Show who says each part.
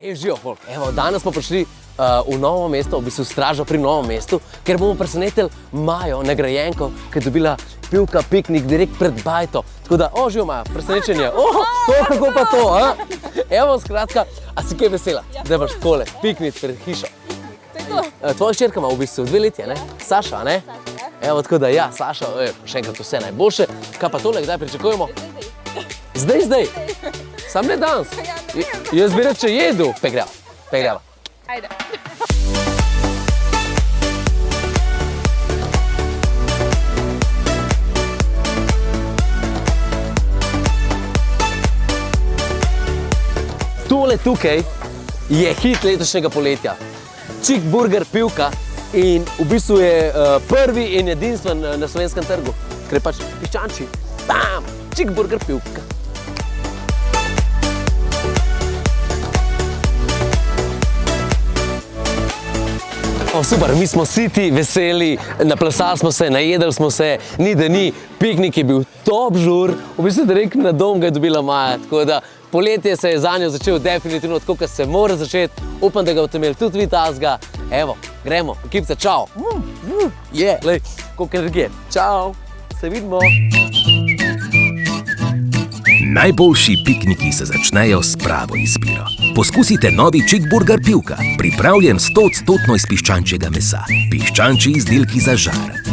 Speaker 1: Živijo, folk. Evo, danes smo prišli v Novo mesto, v bistvu stražo pri Novem mestu, ker bomo presenetili Majo, nagrajenko, ki je dobila pivka piknik direkt pred bajto. Tako da, živijo Maja, presenečenje. Kako pa to, a? Evo, skratka, a si kaj vesela, da imaš takole piknik pred hišo? Tvoja hčerka ima v bistvu 2 leti, ne? Saša, ne? Evo, tako da, ja, Saša, še enkrat vse najboljše. Kaj pa tole, kdaj pričakujemo? Zdaj. Sam ne danes. Jaz bi reče jedu. Pegrava.
Speaker 2: Ajde.
Speaker 1: Tole tukaj je hit letošnjega poletja. Chick Burger pivka in v bistvu je prvi in edinstven na slovenskem trgu, ker je pač piščančji. Bam! Chick Burger pivka. Super, mi smo siti, veseli, naplesali smo se, najedli smo se, ni da ni, piknik je bil top žur, v bistvu direkt na dom ga je dobila Maja, tako da poletje se je za njo začel definitivno tako, kot se mora začeti, upam, da ga boste imeli tudi vi tazga. Evo, gremo, ekipca, čau! Lej, koliko energije, čau, se vidimo!
Speaker 3: Najboljši pikniki se začnejo s pravo izbiro. Poskusite novi Chick Burger pivka, pripravljen 100% iz piščančjega mesa. Piščančji izdelki za žar.